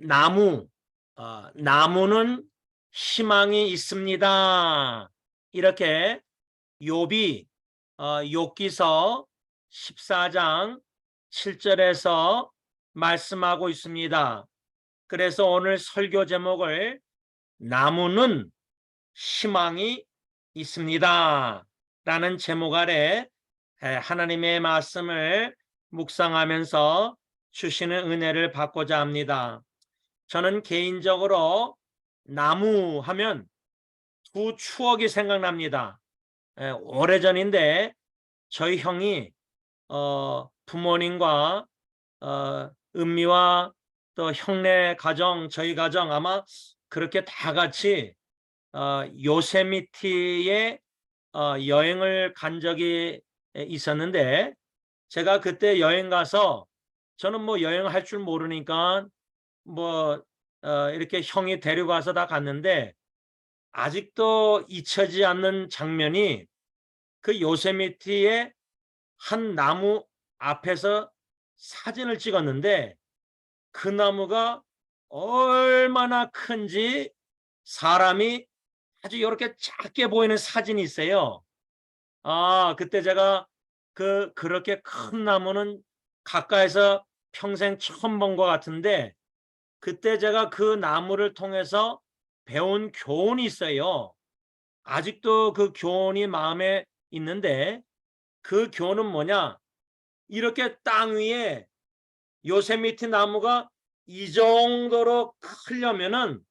나무, 나무는 희망이 있습니다. 이렇게 욥이 욥기서 14장 7절에서 말씀하고 있습니다. 그래서 오늘 설교 제목을 나무는 희망이 있습니다 라는 제목 아래 하나님의 말씀을 묵상하면서 주시는 은혜를 받고자 합니다. 저는 개인적으로 나무 하면 두 추억이 생각납니다. 오래전인데 저희 형이 부모님과 은미와 또 형네 가정, 저희 가정 아마 그렇게 다 같이 요세미티에 여행을 간 적이 있었는데, 제가 그때 여행 가서 저는 뭐 여행할 줄 모르니까 뭐 이렇게 형이 데려가서 다 갔는데, 아직도 잊혀지지 않는 장면이 그 요세미티의 한 나무 앞에서 사진을 찍었는데, 그 나무가 얼마나 큰지 사람이 아주 이렇게 작게 보이는 사진이 있어요. 그때 제가 그렇게 큰 나무는 가까이서 평생 처음 본 것 같은데, 그때 제가 그 나무를 통해서 배운 교훈이 있어요. 아직도 그 교훈이 마음에 있는데, 그 교훈은 뭐냐? 이렇게 땅 위에 요세미티 나무가 이 정도로 크려면은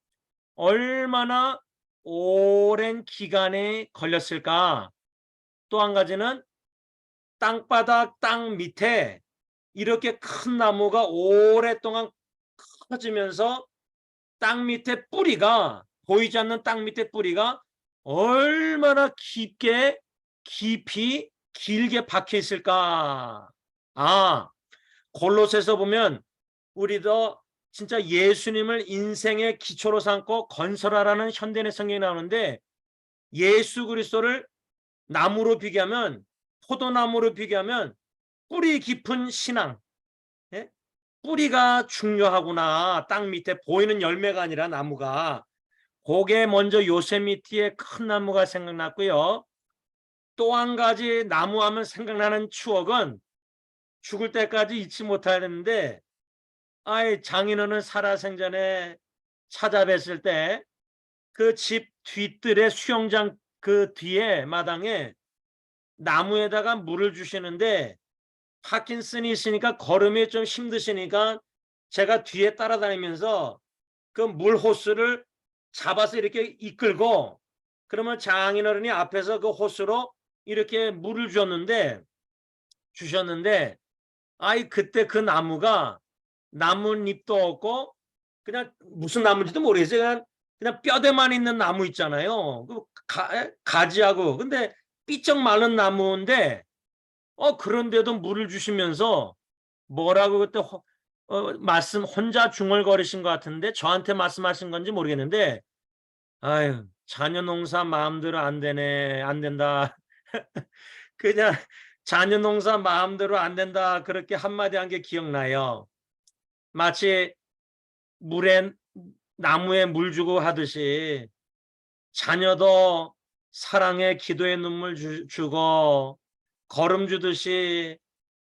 얼마나 오랜 기간이 걸렸을까? 또 한 가지는 땅바닥 땅 밑에 이렇게 큰 나무가 오랫동안 커지면서 땅 밑에 뿌리가, 보이지 않는 땅 밑에 뿌리가 얼마나 깊이 길게 박혀 있을까? 골로새서 보면 우리도 진짜 예수님을 인생의 기초로 삼고 건설하라는 현대의 성경이 나오는데, 예수 그리스도를 나무로 비교하면, 포도나무로 비교하면 뿌리 깊은 신앙, 예? 뿌리가 중요하구나. 땅 밑에 보이는 열매가 아니라 나무가. 그게 먼저 요세미티의 큰 나무가 생각났고요. 또 한 가지 나무 하면 생각나는 추억은 죽을 때까지 잊지 못하는데, 장인어른 살아생전에 찾아뵀을 때 그 집 뒤뜰에 수영장 그 뒤에 마당에 나무에다가 물을 주시는데, 파킨슨이 있으니까 걸음이 좀 힘드시니까 제가 뒤에 따라다니면서 그 물 호스를 잡아서 이렇게 이끌고, 그러면 장인어른이 앞에서 그 호스로 이렇게 물을 주셨는데, 그때 그 나무가 나뭇잎도 없고 그냥 무슨 나무인지도 모르겠어요. 그냥 뼈대만 있는 나무 있잖아요. 그 가지하고. 근데 삐쩍 마른 나무인데 그런데도 물을 주시면서 뭐라고 그때 말씀 혼자 중얼거리신 것 같은데, 저한테 말씀하신 건지 모르겠는데, 아유, 자녀 농사 마음대로 안 되네, 안 된다. 그냥 자녀 농사 마음대로 안 된다, 그렇게 한마디 한 게 기억나요. 마치 물에, 나무에 물 주고 하듯이 자녀도 사랑에 기도의 눈물 주고 걸음 주듯이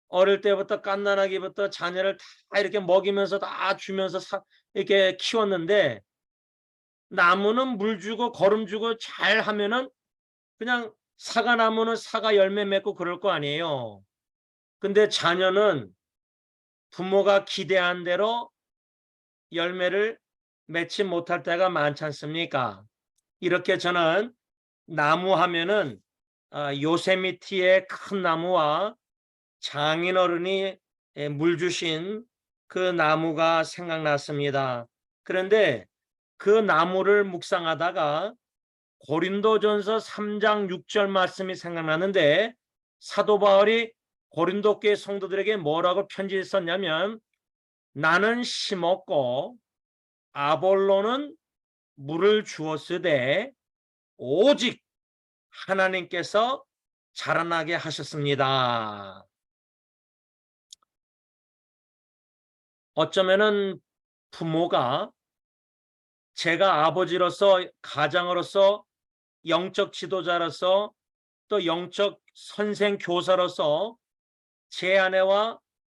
어릴 때부터 갓난아기부터 자녀를 다 이렇게 먹이면서 다 주면서 이렇게 키웠는데, 나무는 물 주고 거름 주고 잘 하면은 그냥 사과나무는 사과 열매 맺고 그럴 거 아니에요. 근데 자녀는 부모가 기대한 대로 열매를 맺지 못할 때가 많지 않습니까? 이렇게 저는 나무 하면은 요세미티의 큰 나무와 장인어른이 물 주신 그 나무가 생각났습니다. 그런데 그 나무를 묵상하다가 고린도전서 3장 6절 말씀이 생각나는데, 사도 바울이 고린도 교회 성도들에게 뭐라고 편지 썼냐면, 나는 심었고 아볼로는 물을 주었으되 오직 하나님께서 자라나게 하셨습니다. 어쩌면은 부모가 제가 아버지로서 가장으로서 영적 지도자로서 또 영적 선생 교사로서 제 아내와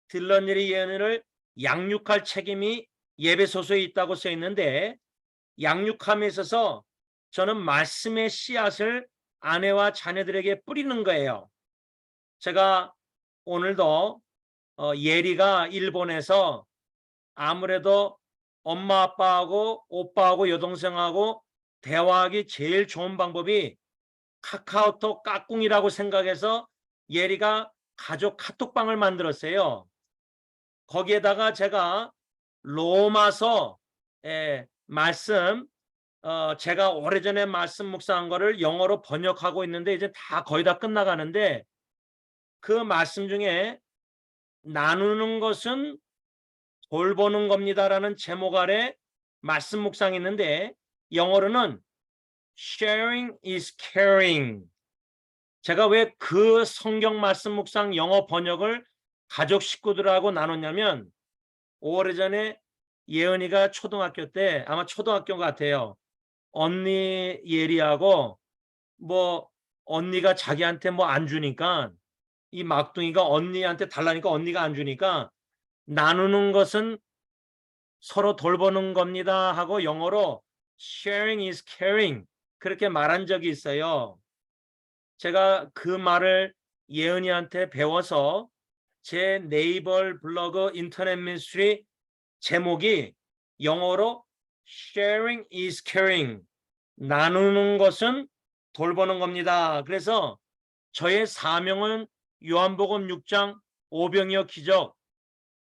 딜런예리 예언을 양육할 책임이 예배소서에 있다고 써 있는데 양육함에 있어서 저는 말씀의 씨앗을 아내와 자녀들에게 뿌리는 거예요. 제가 오늘도 예리가 일본에서 아무래도 엄마 아빠하고 오빠하고 여동생하고 대화하기 제일 좋은 방법이 카카오톡 까꿍이라고 생각해서 예리가 가족 카톡방을 만들었어요. 거기에다가 제가 로마서 말씀 제가 오래전에 말씀 묵상한 거를 영어로 번역하고 있는데 이제 다 거의 다 끝나가는데 그 말씀 중에 나누는 것은 돌보는 겁니다라는 제목 아래 말씀 묵상이 있는데 영어로는 sharing is caring. 제가 왜 그 성경 말씀 묵상 영어 번역을 가족 식구들하고 나눴냐면 오래전에 예은이가 초등학교 때 아마 초등학교 같아요. 언니 예리하고 뭐 언니가 자기한테 뭐 안 주니까 이 막둥이가 언니한테 달라니까 언니가 안 주니까 나누는 것은 서로 돌보는 겁니다 하고 영어로 sharing is caring 그렇게 말한 적이 있어요. 제가 그 말을 예은이한테 배워서 제 네이버 블로그 인터넷 미니스트리 제목이 영어로 sharing is caring 나누는 것은 돌보는 겁니다. 그래서 저의 사명은 요한복음 6장 오병이어 기적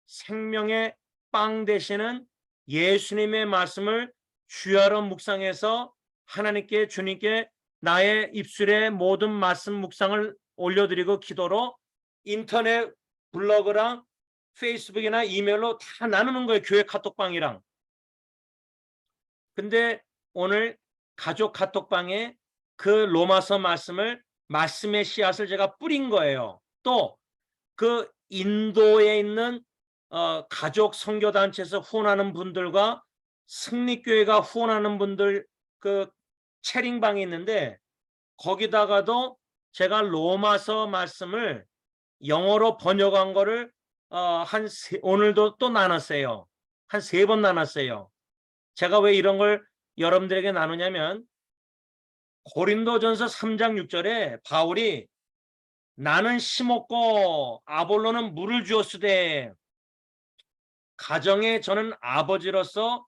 생명의 빵 되시는 예수님의 말씀을 주야로 묵상해서 하나님께 주님께 나의 입술에 모든 말씀 묵상을 올려드리고 기도로 인터넷 블로그랑 페이스북이나 이메일로 다 나누는 거예요. 교회 카톡방이랑. 근데 오늘 가족 카톡방에 그 로마서 말씀의 씨앗을 제가 뿌린 거예요. 또 그 인도에 있는 가족 선교단체에서 후원하는 분들과 승리교회가 후원하는 분들 그 채링방이 있는데 거기다가도 제가 로마서 말씀을 영어로 번역한 거를 오늘도 또 나눴어요. 한 3번 나눴어요. 제가 왜 이런 걸 여러분들에게 나누냐면 고린도전서 3장 6절에 바울이 나는 심었고 아볼로는 물을 주었으되 가정에 저는 아버지로서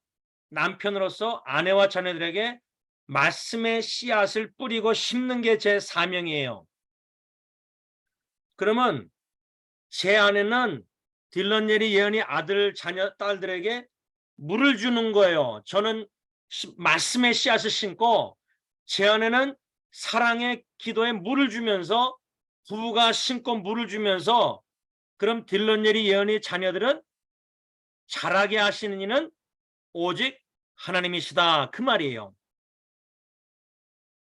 남편으로서 아내와 자녀들에게 말씀의 씨앗을 뿌리고 심는 게 제 사명이에요. 그러면 제 아내는 딜런예리 예언이 아들 자녀 딸들에게 물을 주는 거예요. 저는 말씀의 씨앗을 심고 제 아내는 사랑의 기도에 물을 주면서 부부가 심고 물을 주면서 그럼 딜런예리 예언이 자녀들은 자라게 하시는 이는 오직 하나님이시다 그 말이에요.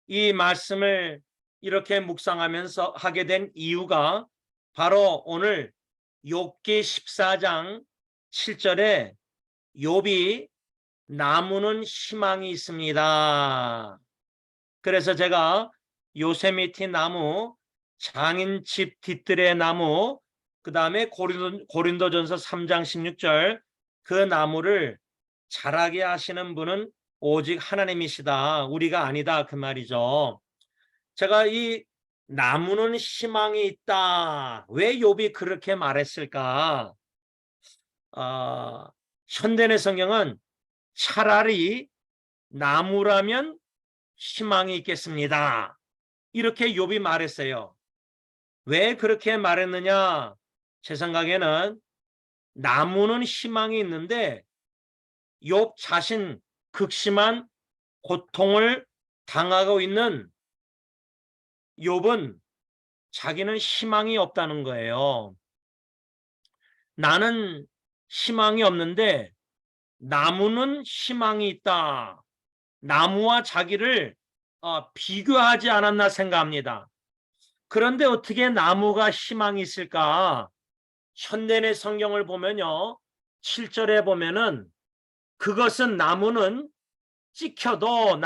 이 말씀을 이렇게 묵상하면서 하게 된 이유가 바로 오늘 욥기 14장 7절에 욥이 나무는 희망이 있습니다. 그래서 제가 요세미티 나무, 장인집 뒤뜰의 나무, 그 다음에 고린도전서 3장 16절 그 나무를 자라게 하시는 분은 오직 하나님이시다. 우리가 아니다. 그 말이죠. 제가 이 나무는 희망이 있다. 왜 욥이 그렇게 말했을까? 현대의 성경은 차라리 나무라면 희망이 있겠습니다. 이렇게 욥이 말했어요. 왜 그렇게 말했느냐? 제 생각에는 나무는 희망이 있는데 욥 자신 극심한 고통을 당하고 있는 욥은 자기는 희망이 없다는 거예요. 나는 희망이 없는데 나무는 희망이 있다. 나무와 자기를 비교하지 않았나 생각합니다. 그런데 어떻게 나무가 희망이 있을까? 현대의 성경을 보면요. 7절에 보면은 그것은 나무는 찍혀도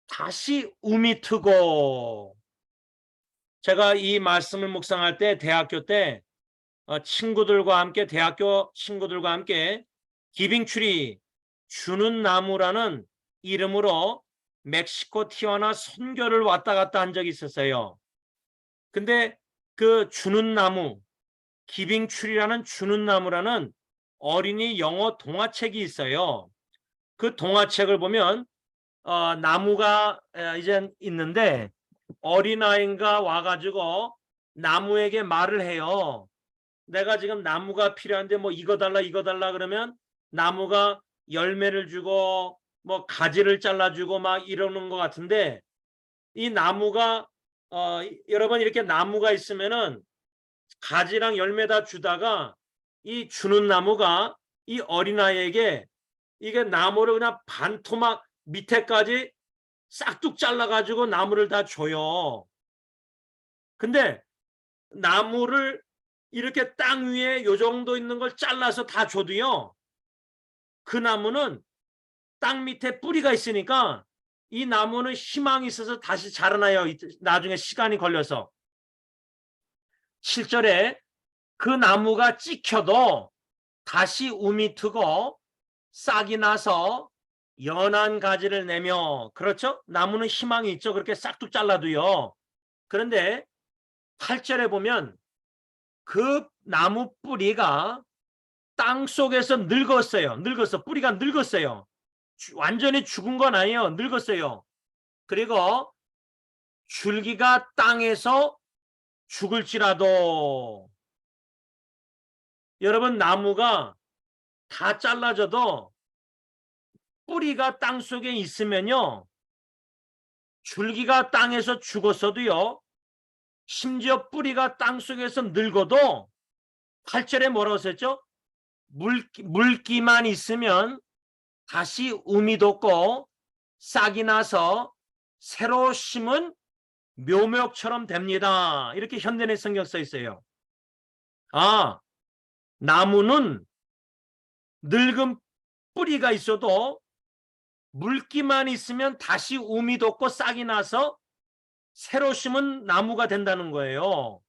다시 움이 트고. 제가 이 말씀을 묵상할 때 대학교 때 대학교 친구들과 함께 기빙추리 주는 나무라는 이름으로 멕시코 티juana 선교를 왔다 갔다 한 적이 있었어요. 근데 그 주는 나무, 기빙추리라는 주는 나무라는 어린이 영어 동화책이 있어요. 그 동화책을 보면 나무가 이제 있는데 어린아이가 와가지고 나무에게 말을 해요. 내가 지금 나무가 필요한데 뭐 이거 달라 그러면 나무가 열매를 주고 뭐 가지를 잘라주고 막 이러는 것 같은데, 이 나무가 여러분 이렇게 나무가 있으면은 가지랑 열매 다 주다가 이 주는 나무가 이 어린아이에게 이게 나무를 그냥 반토막 밑에까지 싹둑 잘라가지고 나무를 다 줘요. 근데 나무를 이렇게 땅 위에 요 정도 있는 걸 잘라서 다 줘도요, 그 나무는 땅 밑에 뿌리가 있으니까 이 나무는 희망이 있어서 다시 자라나요. 나중에 시간이 걸려서. 7절에 그 나무가 찍혀도 다시 움이 트고 싹이 나서 연한 가지를 내며. 그렇죠? 나무는 희망이 있죠. 그렇게 싹둑 잘라도요. 그런데 8절에 보면 그 나무 뿌리가 땅 속에서 늙었어요. 뿌리가 늙었어요. 완전히 죽은 건 아니에요. 늙었어요. 그리고 줄기가 땅에서 죽을지라도. 여러분, 나무가 다 잘라져도 뿌리가 땅 속에 있으면요, 줄기가 땅에서 죽었어도요, 심지어 뿌리가 땅 속에서 늙어도 8절에 뭐라고 썼죠? 물기만 있으면 다시 움이 돋고 싹이 나서 새로 심은 묘목처럼 됩니다. 이렇게 현대의 성경 써 있어요. 나무는 늙은 뿌리가 있어도 물기만 있으면 다시 움이 돋고 싹이 나서 새로 심은 나무가 된다는 거예요.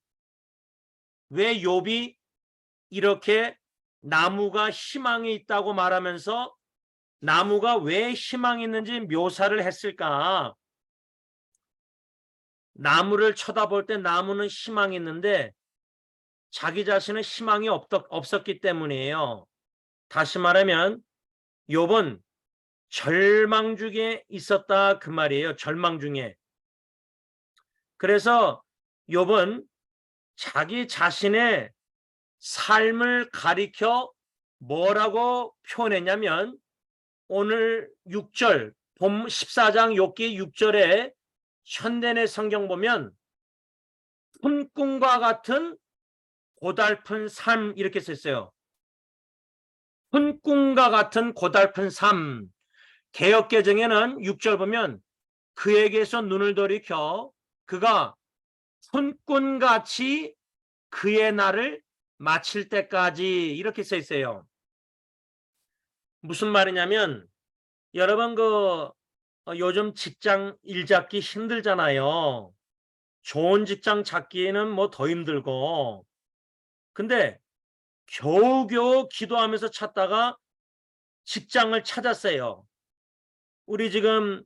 왜 욥이 이렇게 나무가 희망이 있다고 말하면서 나무가 왜 희망이 있는지 묘사를 했을까? 나무를 쳐다볼 때 나무는 희망이 있는데 자기 자신은 희망이 없었기 때문이에요. 다시 말하면 욥은 절망 중에 있었다 그 말이에요. 절망 중에. 그래서 욥은 자기 자신의 삶을 가리켜 뭐라고 표현했냐면, 오늘 6절 봄 14장 욥기 6절에 현대의 성경 보면 푼꿈과 같은 고달픈 삶 이렇게 썼어요. 푼꿈과 같은 고달픈 삶. 개역개정에는 6절 보면 그에게서 눈을 돌이켜 그가 푼꿈같이 그의 날을 마칠 때까지 이렇게 써 있어요. 무슨 말이냐면, 여러분 요즘 직장 일 잡기 힘들잖아요. 좋은 직장 찾기에는 뭐 더 힘들고. 근데 겨우겨우 기도하면서 찾다가 직장을 찾았어요. 우리 지금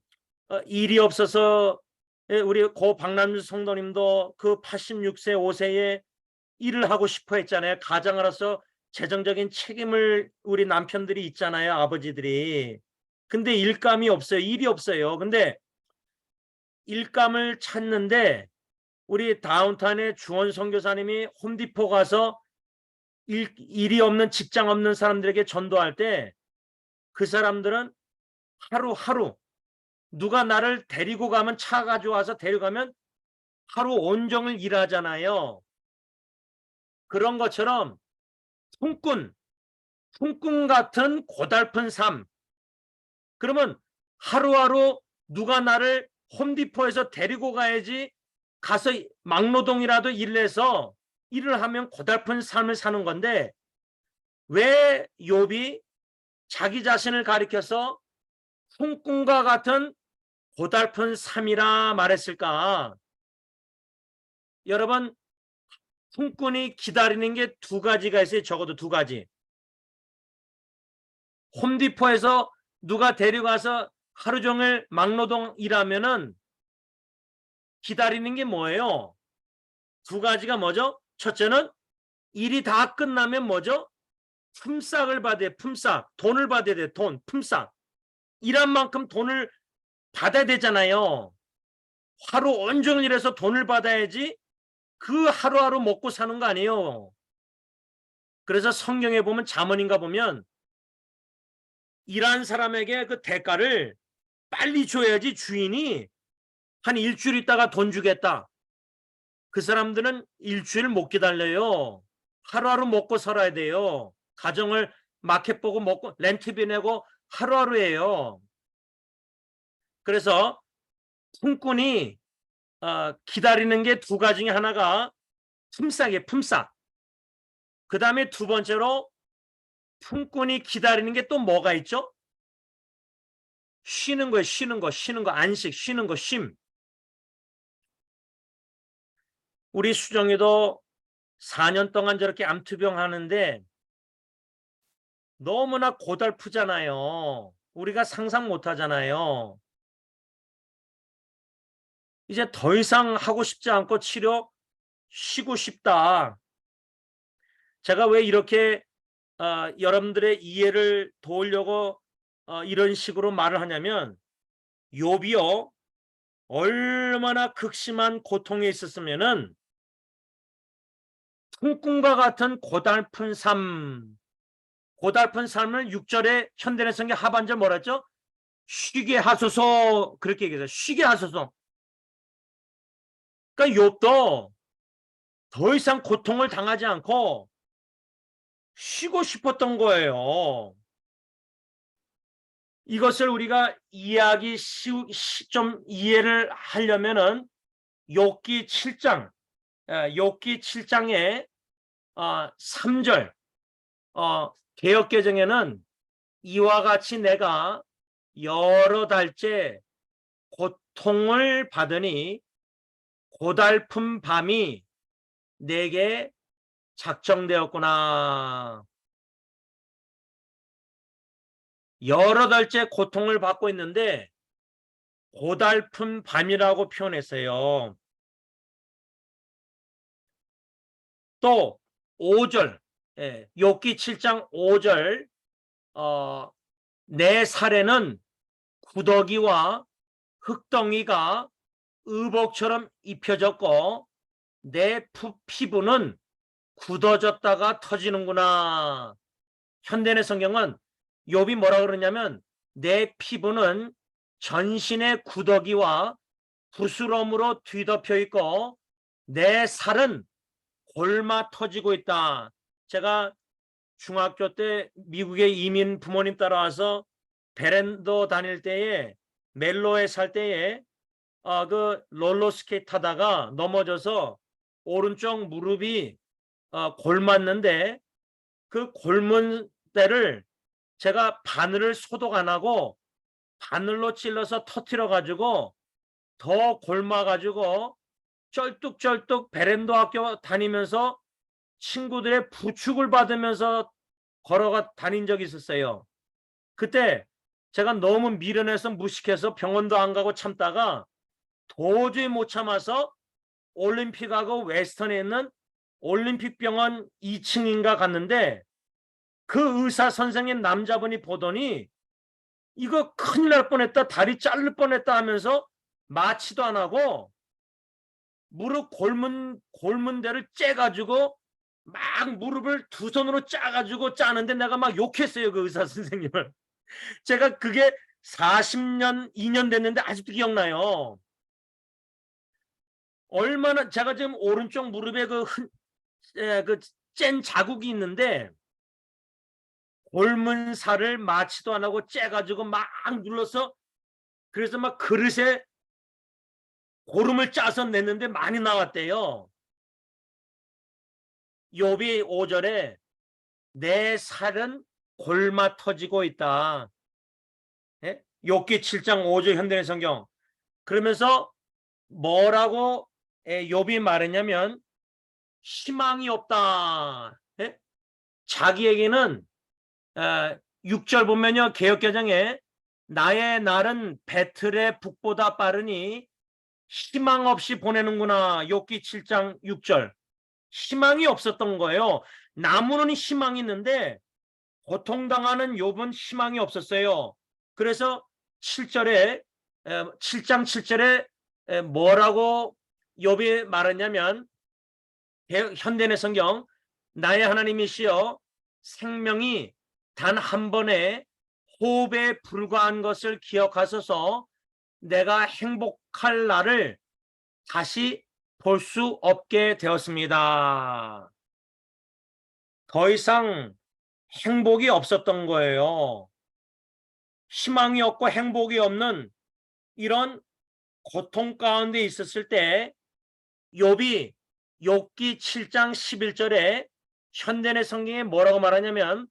일이 없어서 우리 고 박남주 성도님도 그 86세 5세에 일을 하고 싶어 했잖아요. 가장으로서 재정적인 책임을 우리 남편들이 있잖아요. 아버지들이. 근데 일감이 없어요. 일이 없어요. 근데 일감을 찾는데 우리 다운타운의 주원 선교사님이 홈디포 가서 일이 없는 직장 없는 사람들에게 전도할 때 그 사람들은 하루하루 누가 나를 데리고 가면 차 가져와서 데려가면 하루 온종일 일하잖아요. 그런 것처럼 품꾼 같은 고달픈 삶. 그러면 하루하루 누가 나를 홈디포에서 데리고 가야지 가서 막노동이라도 일해서 일을 하면 고달픈 삶을 사는 건데, 왜 욥이 자기 자신을 가리켜서 품꾼과 같은 고달픈 삶이라 말했을까? 여러분, 품꾼이 기다리는 게 두 가지가 있어요. 적어도 두 가지. 홈디포에서 누가 데려가서 하루 종일 막노동 일하면은 기다리는 게 뭐예요? 두 가지가 뭐죠? 첫째는 일이 다 끝나면 뭐죠? 품삯을 받아야 돼. 품삯. 돈을 받아야 돼. 돈. 품삯. 일한 만큼 돈을 받아야 되잖아요. 하루 온종일 일해서 돈을 받아야지 그 하루하루 먹고 사는 거 아니에요. 그래서 성경에 보면 잠언인가 보면 일한 사람에게 그 대가를 빨리 줘야지 주인이 한 일주일 있다가 돈 주겠다. 그 사람들은 일주일 못 기다려요. 하루하루 먹고 살아야 돼요. 가정을 마켓 보고 먹고 렌트비 내고 하루하루예요. 그래서 품꾼이 기다리는 게 두 가지 중에 하나가 품삯이에요. 품삯. 그 다음에 두 번째로 품꾼이 기다리는 게 또 뭐가 있죠? 쉬는 거예요. 쉬는 거, 안식, 쉬는 거, 쉼. 우리 수정이도 4년 동안 저렇게 암투병 하는데 너무나 고달프잖아요. 우리가 상상 못 하잖아요. 이제 더 이상 하고 싶지 않고 치료 쉬고 싶다. 제가 왜 이렇게 여러분들의 이해를 도우려고 이런 식으로 말을 하냐면 욥이요. 얼마나 극심한 고통에 있었으면은 품꾼과 같은 고달픈 삶을 6절에 현대의 성경 하반절 뭐라 했죠? 쉬게 하소서 그렇게 얘기해서 쉬게 하소서. 그러니까 욥도 더 이상 고통을 당하지 않고 쉬고 싶었던 거예요. 이것을 우리가 이해하기 좀 이해를 하려면은 욥기 7장, 욥기 7장의 3절 개역개정에는 이와 같이 내가 여러 달째 고통을 받으니 고달픈 밤이 내게 작정되었구나. 여러 달째 고통을 받고 있는데 고달픈 밤이라고 표현했어요. 또 5절, 욥기 7장 5절 내 살에는 구더기와 흙덩이가 의복처럼 입혀졌고 내 피부는 굳어졌다가 터지는구나. 현대의 성경은 욥이 뭐라 그러냐면 내 피부는 전신의 구더기와 부스럼으로 뒤덮여 있고 내 살은 골마 터지고 있다. 제가 중학교 때 미국에 이민 부모님 따라와서 베란도 다닐 때에 멜로에 살 때에 그 롤러스케이트 타다가 넘어져서 오른쪽 무릎이 골맞는데 그 골문 데를 제가 바늘을 소독 안 하고 바늘로 찔러서 터트려 가지고 더 골마 가지고 쩔뚝쩔뚝 베란도 학교 다니면서 친구들의 부축을 받으면서 걸어가 다닌 적이 있었어요. 그때 제가 너무 미련해서 무식해서 병원도 안 가고 참다가 도저히 못 참아서 올림픽하고 웨스턴에 있는 올림픽병원 2층인가 갔는데 그 의사 선생님 남자분이 보더니 이거 큰일 날 뻔했다, 다리 자를 뻔했다 하면서 마취도 안 하고 무릎 골문대를 째가지고 막 무릎을 두 손으로 짜가지고 짜는데 내가 막 욕했어요, 그 의사 선생님을. 제가 그게 40년, 2년 됐는데 아직도 기억나요. 얼마나 제가 지금 오른쪽 무릎에 짠 자국이 있는데 골문살을 마취도 안 하고 째가지고 막 눌러서 그래서 막 그릇에 고름을 짜서 냈는데 많이 나왔대요. 욥이 5절에 내 살은 골마 터지고 있다. 예? 욥기 7장 5절 현대의 성경. 그러면서 뭐라고 욥이 말했냐면 희망이 없다. 예? 자기에게는 6절 보면요. 개역개정에 나의 날은 배틀의 북보다 빠르니 희망 없이 보내는구나. 욥기 7장 6절. 희망이 없었던 거예요. 나무는 희망이 있는데 고통당하는 욥은 희망이 없었어요. 그래서 7절에 7장 7절에 뭐라고 욥이 말했냐면 현대의 성경 나의 하나님이시여 생명이 단 한 번의 호흡에 불과한 것을 기억하소서 내가 행복할 날을 다시 볼 수 없게 되었습니다. 더 이상 행복이 없었던 거예요. 희망이 없고 행복이 없는 이런 고통 가운데 있었을 때 욥이 욥기 7장 11절에 현대의 성경에 뭐라고 말하냐면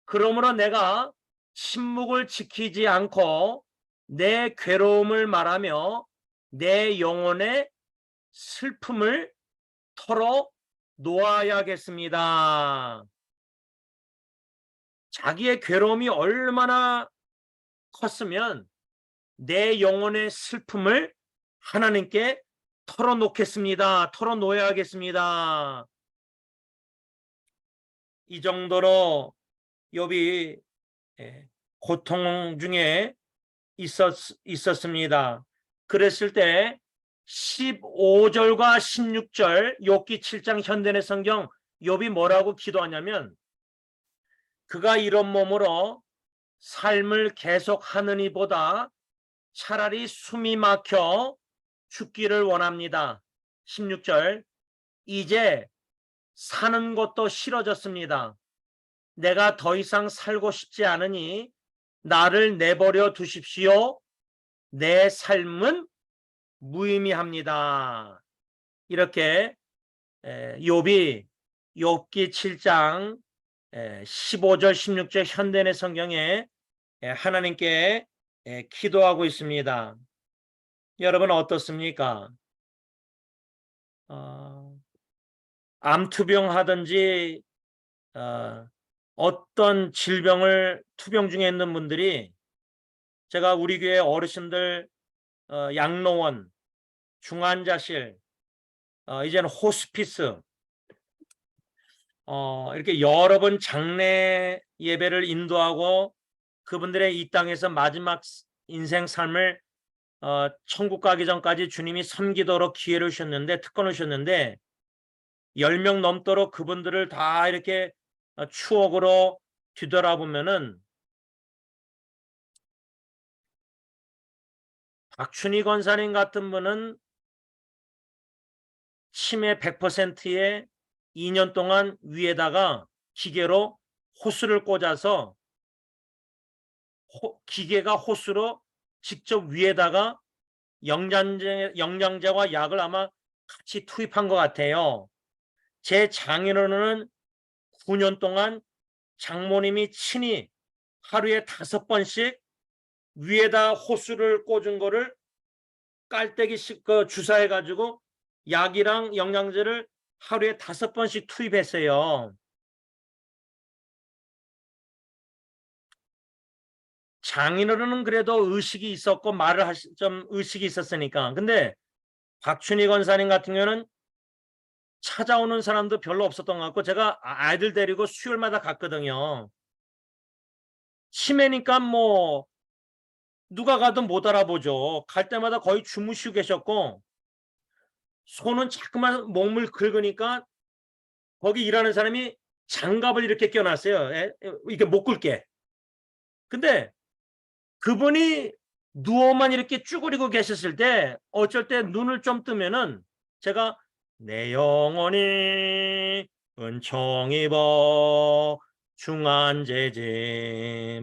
그러므로 내가 침묵을 지키지 않고 내 괴로움을 말하며 내 영혼의 슬픔을 털어 놓아야겠습니다. 자기의 괴로움이 얼마나 컸으면 내 영혼의 슬픔을 하나님께 털어놓겠습니다. 털어놓아야겠습니다. 이 정도로 욥이 고통 중에 있었습니다. 그랬을 때 15절과 16절 욥기 7장 현대의 성경 욥이 뭐라고 기도하냐면 그가 이런 몸으로 삶을 계속하느니보다 차라리 숨이 막혀 죽기를 원합니다. 16절 이제 사는 것도 싫어졌습니다. 내가 더 이상 살고 싶지 않으니 나를 내버려 두십시오. 내 삶은 무의미합니다. 이렇게 욥이 욥기 7장 15절 16절 현대의 성경에 하나님께 기도하고 있습니다. 여러분 어떻습니까? 암투병 하든지 어떤 질병을 투병 중에 있는 분들이 제가 우리 교회 어르신들 양로원, 중환자실, 이제는 호스피스 이렇게 여러 번 장례 예배를 인도하고 그분들의 이 땅에서 마지막 인생 삶을 천국 가기 전까지 주님이 섬기도록 기회를 주셨는데 특권을 주셨는데 10명 넘도록 그분들을 다 이렇게 추억으로 뒤돌아보면은 박춘희 권사님 같은 분은 치매 100%에 2년 동안 위에다가 기계로 호스를 꽂아서 기계가 호스로 직접 위에다가 영양제와 약을 아마 같이 투입한 것 같아요. 제 장인어른은 9년 동안 장모님이 친히 하루에 5번씩 위에다 호스를 꽂은 거를 깔때기씩 주사해가지고 약이랑 영양제를 하루에 5번씩 투입했어요. 장인어른은 그래도 의식이 있었고 말을 좀 의식이 있었으니까. 근데 박춘희 권사님 같은 경우는 찾아오는 사람도 별로 없었던 것 같고 제가 아이들 데리고 수요일마다 갔거든요. 치매니까 뭐 누가 가도 못 알아보죠. 갈 때마다 거의 주무시고 계셨고 손은 자꾸만 몸을 긁으니까 거기 일하는 사람이 장갑을 이렇게 껴놨어요. 이게 못 긁게. 근데 그분이 누워만 이렇게 쭈그리고 계셨을 때 어쩔 때 눈을 좀 뜨면은 제가 내 영혼이 은총 입어 중환제짐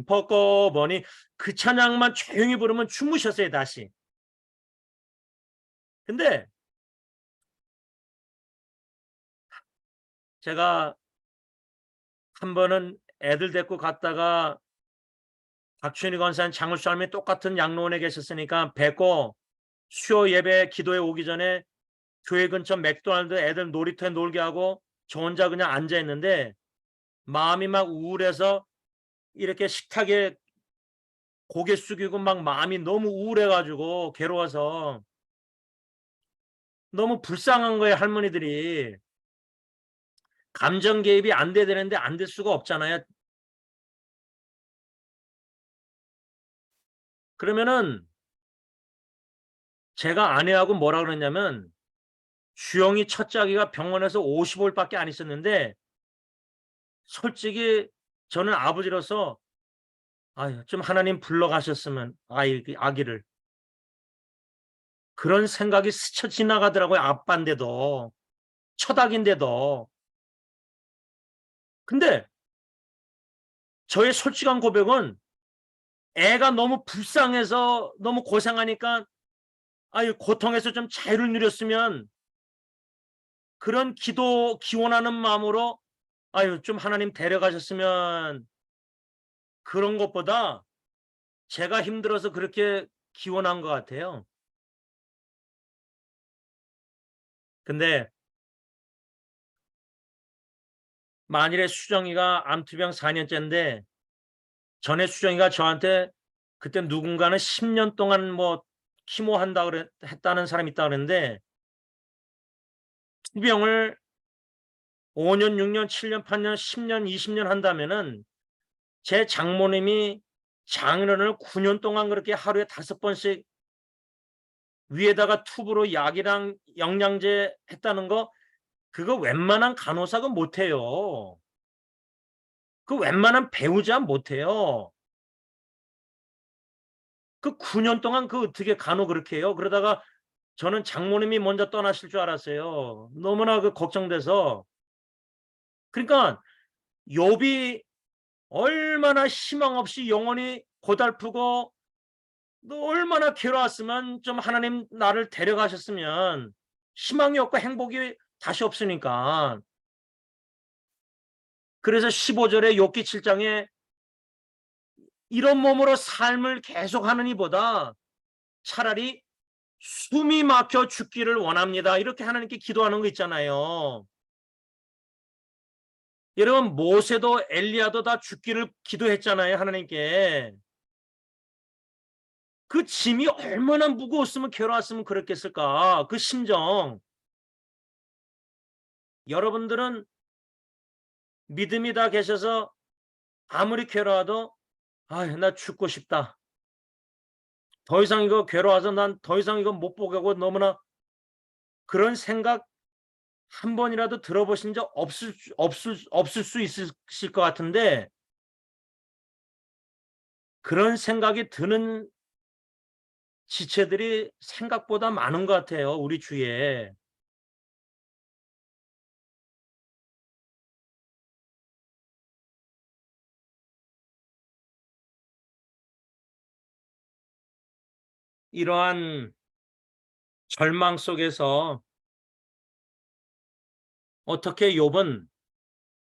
벗고보니 그 찬양만 조용히 부르면 주무셨어요 다시. 근데 제가 한 번은 애들 데리고 갔다가 박춘희 권사님, 장울수님이 똑같은 양로원에 계셨으니까 뵙고 수요 예배 기도에 오기 전에 교회 근처 맥도날드 애들 놀이터에 놀게 하고 저 혼자 그냥 앉아 있는데 마음이 막 우울해서 이렇게 식탁에 고개 숙이고 막 마음이 너무 우울해가지고 괴로워서 너무 불쌍한 거예요. 할머니들이 감정 개입이 안 돼야 되는데 안 될 수가 없잖아요. 그러면은 제가 아내하고 뭐라 그랬냐면 주영이 첫째 아기가 병원에서 55일밖에 안 있었는데 솔직히 저는 아버지로서 아유, 좀 하나님 불러가셨으면 아기를 그런 생각이 스쳐 지나가더라고요. 아빠인데도 첫 아기인데도. 근데 저의 솔직한 고백은 애가 너무 불쌍해서 너무 고생하니까 아유, 고통에서 좀 자유를 누렸으면 그런 기원하는 마음으로 아유, 좀 하나님 데려가셨으면 그런 것보다 제가 힘들어서 그렇게 기원한 것 같아요. 근데 만일에 수정이가 암투병 4년째인데 전에 수정이가 저한테 그때 누군가는 10년 동안 뭐 키모 했다는 사람이 있다 그랬는데 투병을 5년, 6년, 7년, 8년, 10년, 20년 한다면은 제 장모님이 장인어른을 9년 동안 그렇게 하루에 5번씩 위에다가 튜브로 약이랑 영양제 했다는 거 그거 웬만한 간호사가 못해요. 그 웬만한 배우자 못해요. 그 9년 동안 그 어떻게 간호 그렇게 해요? 그러다가 저는 장모님이 먼저 떠나실 줄 알았어요. 너무나 그 걱정돼서. 그러니까 욥이 얼마나 희망 없이 영원히 고달프고 너 얼마나 괴로웠으면 좀 하나님 나를 데려가셨으면 희망이 없고 행복이 다시 없으니까. 그래서 15절에 욥기 7장에 이런 몸으로 삶을 계속하는 이보다 차라리 숨이 막혀 죽기를 원합니다. 이렇게 하나님께 기도하는 거 있잖아요. 여러분 모세도 엘리야도 다 죽기를 기도했잖아요. 하나님께. 그 짐이 얼마나 무거웠으면 괴로웠으면 그랬겠을까. 그 심정. 여러분들은 믿음이 다 계셔서 아무리 괴로워도 나 죽고 싶다. 더 이상 이거 괴로워서 난 더 이상 이거 못 보겠고 너무나 그런 생각 한 번이라도 들어보신 적 없을 수 있으실 것 같은데 그런 생각이 드는 지체들이 생각보다 많은 것 같아요. 우리 주위에. 이러한 절망 속에서 어떻게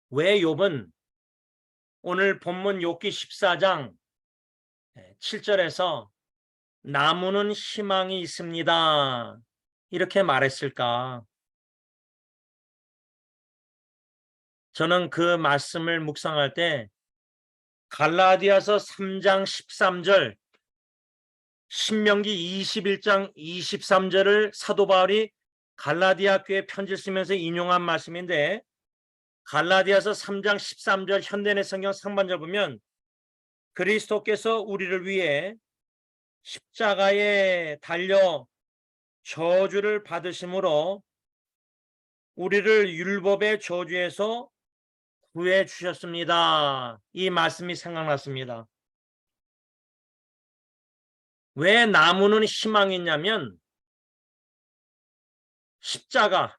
왜 욥은 오늘 본문 욥기 14장 7절에서 나무는 희망이 있습니다. 이렇게 말했을까? 저는 그 말씀을 묵상할 때 갈라디아서 3장 13절, 신명기 21장 23절을 사도 바울이 갈라디아 교회 편지를 쓰면서 인용한 말씀인데 갈라디아서 3장 13절 현대인의 성경 상반절 보면 그리스도께서 우리를 위해 십자가에 달려 저주를 받으심으로 우리를 율법의 저주에서 구해 주셨습니다. 이 말씀이 생각났습니다. 왜 나무는 희망이 있냐면 십자가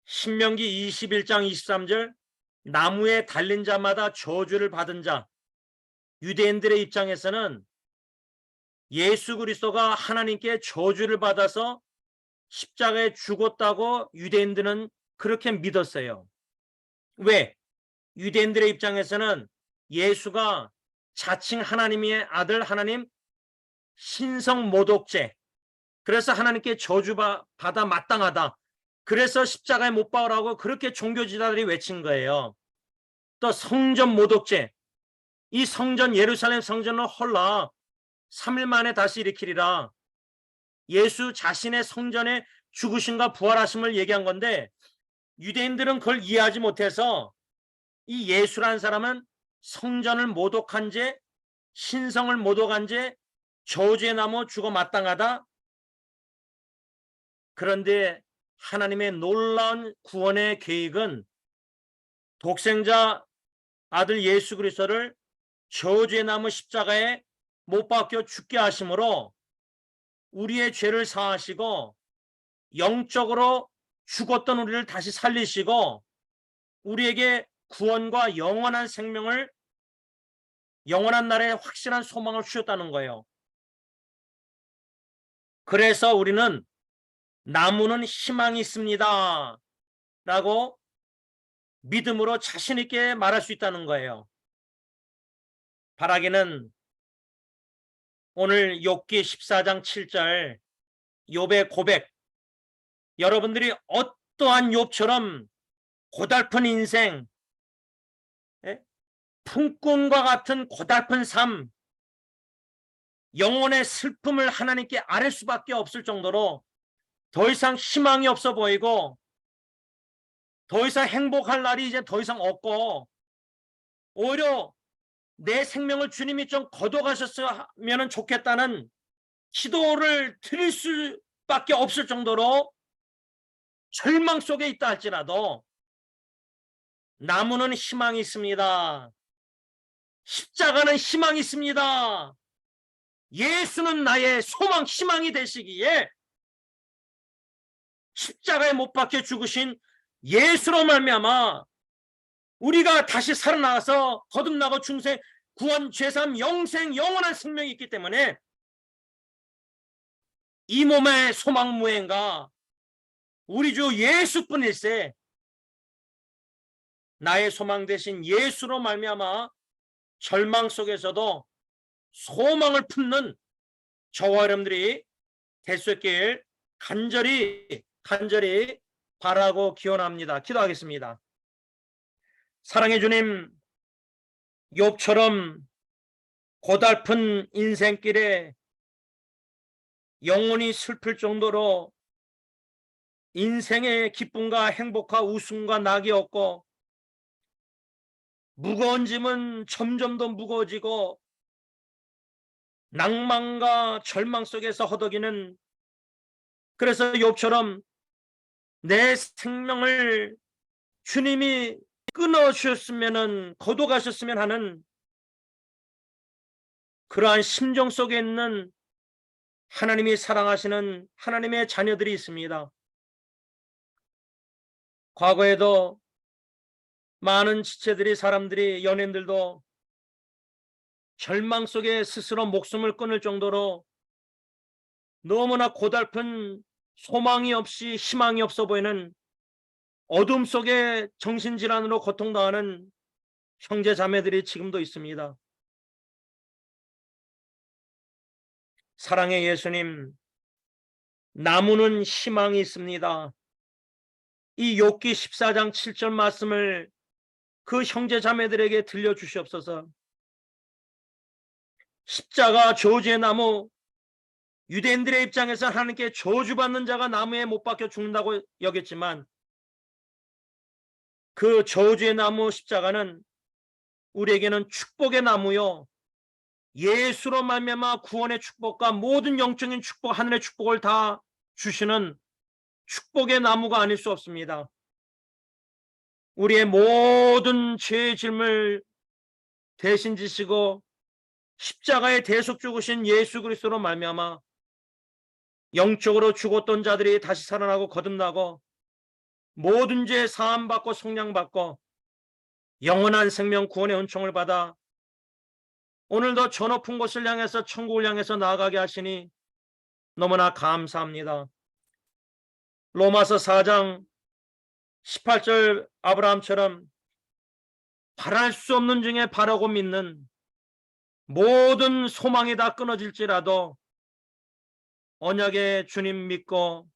신명기 21장 23절 나무에 달린 자마다 저주를 받은 자 유대인들의 입장에서는 예수 그리스도가 하나님께 저주를 받아서 십자가에 죽었다고 유대인들은 그렇게 믿었어요. 왜? 유대인들의 입장에서는 예수가 자칭 하나님의 아들, 하나님 신성 모독죄, 그래서 하나님께 저주받아 마땅하다, 그래서 십자가에 못 박으라고 그렇게 종교지도자들이 외친 거예요. 또 성전 모독죄, 이 성전, 예루살렘 성전을 헐라 3일 만에 다시 일으키리라, 예수 자신의 성전에 죽으심과 부활하심을 얘기한 건데, 유대인들은 그걸 이해하지 못해서 이 예수라는 사람은 성전을 모독한 죄, 신성을 모독한 죄, 저주에 나무 죽어 마땅하다. 그런데 하나님의 놀라운 구원의 계획은 독생자 아들 예수 그리스도를 저주의 나무 십자가에 못 박혀 죽게 하심으로 우리의 죄를 사하시고 영적으로 죽었던 우리를 다시 살리시고 우리에게 구원과 영원한 생명을, 영원한 날에 확실한 소망을 주셨다는 거예요. 그래서 우리는 나무는 희망이 있습니다 라고 믿음으로 자신 있게 말할 수 있다는 거예요. 바라기는 오늘 욥기 14장 7절 욥의 고백, 여러분들이 어떠한 욥처럼 고달픈 인생, 풍꾼과 같은 고달픈 삶, 영혼의 슬픔을 하나님께 아뢰 수밖에 없을 정도로 더 이상 희망이 없어 보이고 더 이상 행복할 날이 이제 더 이상 없고 오히려 내 생명을 주님이 좀 거둬가셨으면 좋겠다는 기도를 드릴 수밖에 없을 정도로 절망 속에 있다 할지라도 나무는 희망이 있습니다. 십자가는 희망이 있습니다. 예수는 나의 소망, 희망이 되시기에 십자가에 못 박혀 죽으신 예수로 말미암아 우리가 다시 살아나서 거듭나고 중생, 구원, 죄삼, 영생, 영원한 생명이 있기 때문에 이 몸의 소망 무행가 우리 주 예수뿐일세, 나의 소망 대신 예수로 말미암아 절망 속에서도 소망을 품는 저와 여러분들이 될 수 있길 간절히 바라고 기원합니다. 기도하겠습니다. 사랑의 주님, 욥처럼 고달픈 인생길에 영혼이 슬플 정도로 인생의 기쁨과 행복과 웃음과 낙이 없고 무거운 짐은 점점 더 무거워지고 낭만과 절망 속에서 허덕이는, 그래서 욥처럼 내 생명을 주님이 끊어주셨으면, 거둬가셨으면 하는 그러한 심정 속에 있는 하나님이 사랑하시는 하나님의 자녀들이 있습니다. 과거에도 많은 지체들이, 사람들이, 연예인들도 절망 속에 스스로 목숨을 끊을 정도로 너무나 고달픈, 소망이 없이 희망이 없어 보이는 어둠 속에 정신질환으로 고통당하는 형제 자매들이 지금도 있습니다. 사랑의 예수님, 나무는 희망이 있습니다. 이 욥기 14장 7절 말씀을 그 형제 자매들에게 들려주시옵소서. 십자가, 저주의 나무, 유대인들의 입장에서 하나님께 저주받는 자가 나무에 못 박혀 죽는다고 여겼지만 그 저주의 나무 십자가는 우리에게는 축복의 나무요, 예수로 말미암아 구원의 축복과 모든 영적인 축복, 하늘의 축복을 다 주시는 축복의 나무가 아닐 수 없습니다. 우리의 모든 죄의 짐을 대신 지시고 십자가에 대속 죽으신 예수 그리스도로 말미암아 영적으로 죽었던 자들이 다시 살아나고 거듭나고 모든 죄 사함 받고 속량받고 영원한 생명, 구원의 은총을 받아 오늘도 저 높은 곳을 향해서, 천국을 향해서 나아가게 하시니 너무나 감사합니다. 로마서 4장 18절 아브라함처럼 바랄 수 없는 중에 바라고 믿는 모든 소망이 다 끊어질지라도 언약의 주님 믿고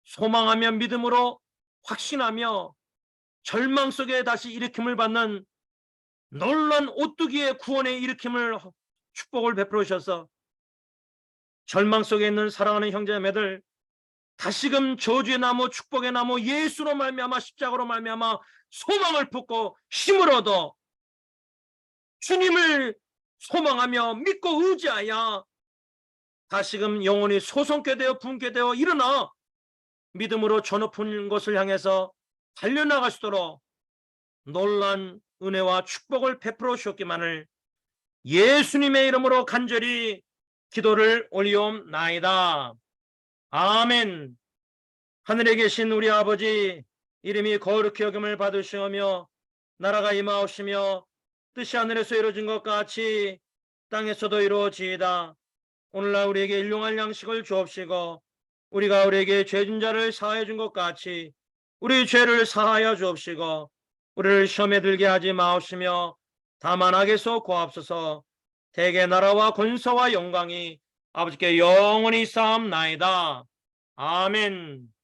소망하며 믿음으로 확신하며 절망 속에 다시 일으킴을 받는 놀라운 오뚜기의 구원의 일으킴을 축복을 베풀어 주셔서 절망 속에 있는 사랑하는 형제자매들 다시금 저주의 나무 축복의 나무 예수로 말미암아 십자가로 말미암아 소망을 품고 힘을 얻어 주님을 소망하며 믿고 의지하여 다시금 영혼이 소성케 되어 분케 되어 일어나 믿음으로 저 높은 곳을 향해서 달려나가시도록 놀란 은혜와 축복을 베풀어 주셨기만을 예수님의 이름으로 간절히 기도를 올리옵나이다. 아멘. 하늘에 계신 우리 아버지, 이름이 거룩히 여김을 받으시오며 나라가 임하옵시며 뜻이 하늘에서 이루어진 것 같이 땅에서도 이루어지이다. 오늘날 우리에게 일용할 양식을 주옵시고 우리가 우리에게 죄진 자를 사하여 준 것 같이 우리 죄를 사하여 주옵시고 우리를 시험에 들게 하지 마옵시며 다만 악에서 구하옵소서. 대개 나라와 권세와 영광이 아버지께 영원히 쌓옵나이다. 아멘.